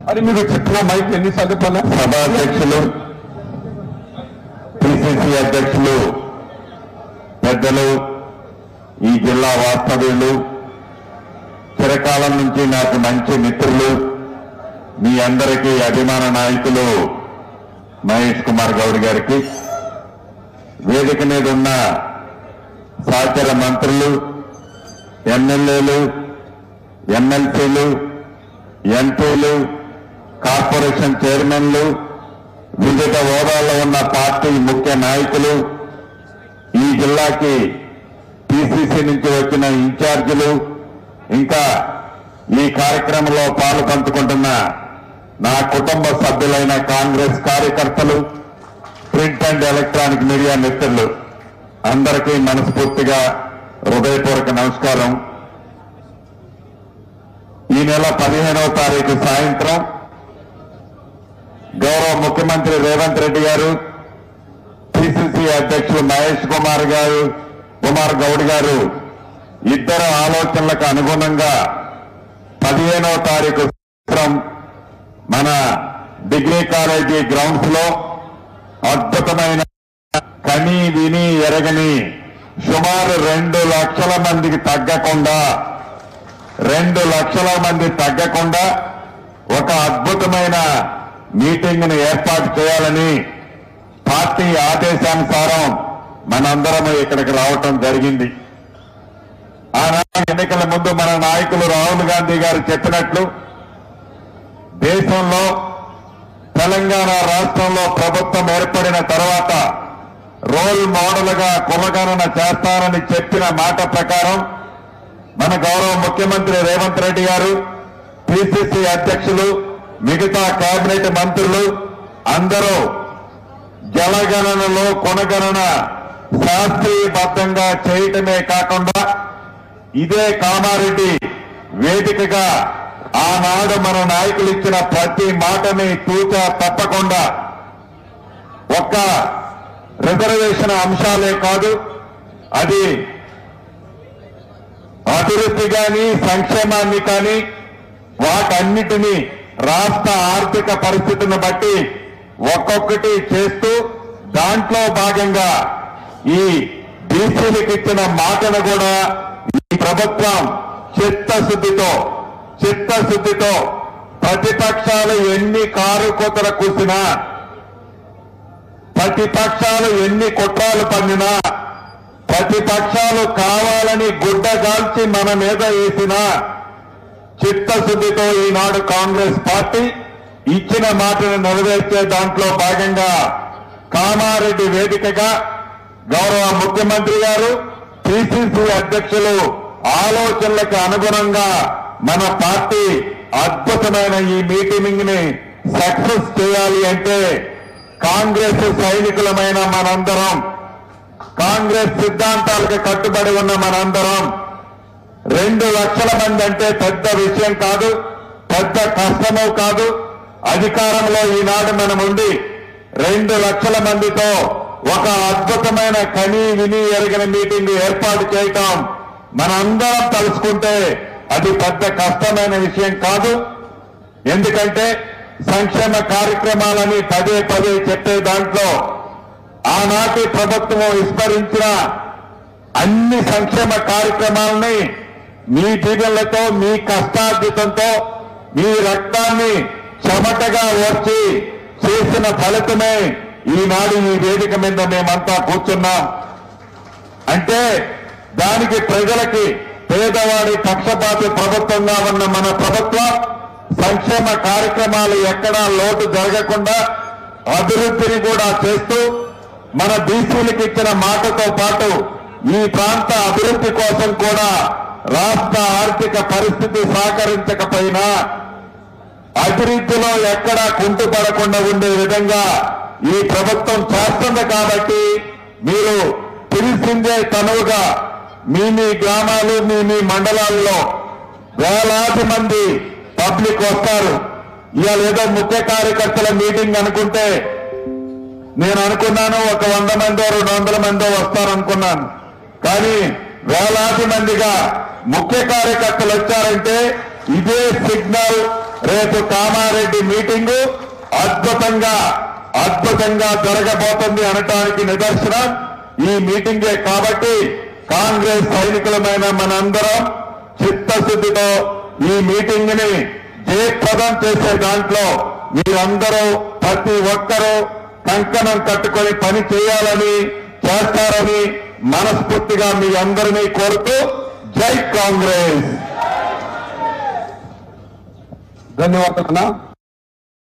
అని మీరు చెప్పిన మైక్ ఎన్నిసార్లు చెప్పాలా? సభాధ్యక్షులు, పిసిసి అధ్యక్షులు, పెద్దలు, ఈ జిల్లా వాస్తవ్యులు, చిరకాలం నుంచి నాకు మంచి మిత్రులు, మీ అందరికీ అభిమాన నాయకులు మహేష్ కుమార్ గౌడ్ గారికి, వేదిక మీద ఉన్న సహచర మంత్రులు, ఎమ్మెల్యేలు, ఎమ్మెల్సీలు, ఎంపీలు, కార్పొరేషన్ చైర్మన్లు, వివిధ హోదాల్లో ఉన్న పార్టీ ముఖ్య నాయకులు, ఈ జిల్లాకి పిసిసి నుంచి వచ్చిన ఇన్ఛార్జీలు, ఇంకా ఈ కార్యక్రమంలో పాలు పంచుకుంటున్న నా కుటుంబ సభ్యులైన కాంగ్రెస్ కార్యకర్తలు, ప్రింట్ అండ్ ఎలక్ట్రానిక్ మీడియా మిత్రులు అందరికీ మనస్ఫూర్తిగా హృదయపూర్వక నమస్కారం. ఈ నెల 15వ తారీఖు సాయంత్రం గౌరవ ముఖ్యమంత్రి రేవంత్ రెడ్డి గారు, పిసిసి అధ్యక్షులు మహేష్ కుమార్ గౌడ్ గారు ఇద్దరు ఆలోచనలకు అనుగుణంగా 15వ తారీఖు సాయంత్రం మన డిగ్రీ కాలేజీ గ్రౌండ్స్ లో అద్భుతమైన కని విని ఎరగని సుమారు 2 లక్షల మందికి తగ్గకుండా 2 లక్షల మంది తగ్గకుండా ఒక అద్భుతమైన మీటింగ్ ను ఏర్పాటు చేయాలని పార్టీ ఆదేశానుసారం మనందరం ఇక్కడికి రావటం జరిగింది. ఆనాడు ఎన్నికల ముందు మన నాయకులు రాహుల్ గాంధీ గారు చెప్పినట్లు దేశంలో తెలంగాణ రాష్ట్రంలో ప్రభుత్వం ఏర్పడిన తర్వాత రోల్ మోడల్ గా కులగణన చేస్తారని చెప్పిన మాట ప్రకారం మన గౌరవ ముఖ్యమంత్రి రేవంత్ రెడ్డి గారు, పిసిసి అధ్యక్షులు, మిగతా కేబినెట్ మంత్రులు అందరూ జలగణనలో కులగణన శాస్త్రీయబద్ధంగా చేయటమే కాకుండా ఇదే కామారెడ్డి వేదికగా ఆనాడు మన నాయకులు ఇచ్చిన ప్రతి మాటని తూచా తప్పకుండా ఒక్క రిజర్వేషన్ అంశాలే కాదు, అది అభివృద్ధి కానీ సంక్షేమాన్ని కానీ వాటన్నిటినీ రాష్ట్ర ఆర్థిక పరిస్థితిని బట్టి ఒక్కొక్కటి చేస్తూ దాంట్లో భాగంగా ఈ బీసీలకు ఇచ్చిన మాటను కూడా ఈ ప్రభుత్వం చిత్తశుద్ధితో ప్రతిపక్షాలు ఎన్ని కారు కూతలు కూసినా, ప్రతిపక్షాలు ఎన్ని కుట్రాలు పన్నినా, ప్రతిపక్షాలు కావాలని గుడ్డగాల్చి మన మీద వేసినా చిత్తశుద్ధితో ఈనాడు కాంగ్రెస్ పార్టీ ఇచ్చిన మాటను నెరవేర్చే దాంట్లో భాగంగా కామారెడ్డి వేదికగా గౌరవ ముఖ్యమంత్రి గారు, పిసిసి అధ్యక్షులు ఆలోచనలకు అనుగుణంగా మన పార్టీ అద్భుతమైన ఈ మీటింగ్ ని సక్సెస్ చేయాలి అంటే కాంగ్రెస్ సైనికులమైన మనందరం, కాంగ్రెస్ సిద్ధాంతాలకు కట్టుబడి ఉన్న మనందరం 2 లక్షల మంది అంటే పెద్ద విషయం కాదు, పెద్ద కష్టమో కాదు. అధికారంలో ఈనాడు మనం ఉండి 2 లక్షల మందితో ఒక అద్భుతమైన కని విని ఎరగిన మీటింగ్ ఏర్పాటు చేయటం మనందరం తలుసుకుంటే అది పెద్ద కష్టమైన విషయం కాదు. ఎందుకంటే సంక్షేమ కార్యక్రమాలని పదే చెప్పే దాంట్లో ఆనాటి ప్రభుత్వం విస్మరించిన అన్ని సంక్షేమ కార్యక్రమాలని మీ దీవెనలతో, మీ కష్టార్జితంతో, మీ రక్తాన్ని చెమటగా వచ్చి చేసిన ఫలితమే ఈనాడు ఈ వేదిక మీద మేమంతా కూర్చున్నాం. అంటే దానికి ప్రజలకి పేదవాడి పక్షపాతి ప్రభుత్వంగా ఉన్న మన ప్రభుత్వం సంక్షేమ కార్యక్రమాలు ఎక్కడా లోటు జరగకుండా అభివృద్ధిని కూడా చేస్తూ మన బీసీలకు ఇచ్చిన మాటతో పాటు ఈ ప్రాంత అభివృద్ధి కోసం కూడా రాష్ట్ర ఆర్థిక పరిస్థితి సహకరించకపోయినా అభివృద్ధిలో ఎక్కడా కుంటుపడకుండా ఉండే విధంగా ఈ ప్రభుత్వం చేస్తుంది. కాబట్టి మీరు తెలిసిందే తనువుగా మీ గ్రామాలు, మీ మండలాల్లో వేలాది మంది పబ్లిక్ వస్తారు. ఇవాళ ఏదో ముఖ్య కార్యకర్తల మీటింగ్ అనుకుంటే నేను అనుకున్నాను ఒక 100 మందో 200 మందో వస్తారనుకున్నాను. కానీ వేలాది మందిగా ముఖ్య కార్యకర్తలు వచ్చారంటే ఇదే సిగ్నల్ రేపు కామారెడ్డి మీటింగు అద్భుతంగా జరగబోతుంది అనటానికి నిదర్శనం ఈ మీటింగే. కాబట్టి కాంగ్రెస్ సైనికులమైన మనందరం చిత్తశుద్ధితో ఈ మీటింగ్ ని జయప్రదం చేసే దాంట్లో మీరందరూ ప్రతి ఒక్కరూ కంకణం కట్టుకొని పని చేయాలని చేస్తారని మనస్ఫూర్తిగా మీ అందరినీ కోరుతూ జై కాంగ్రెస్. ధన్యవాదాలు.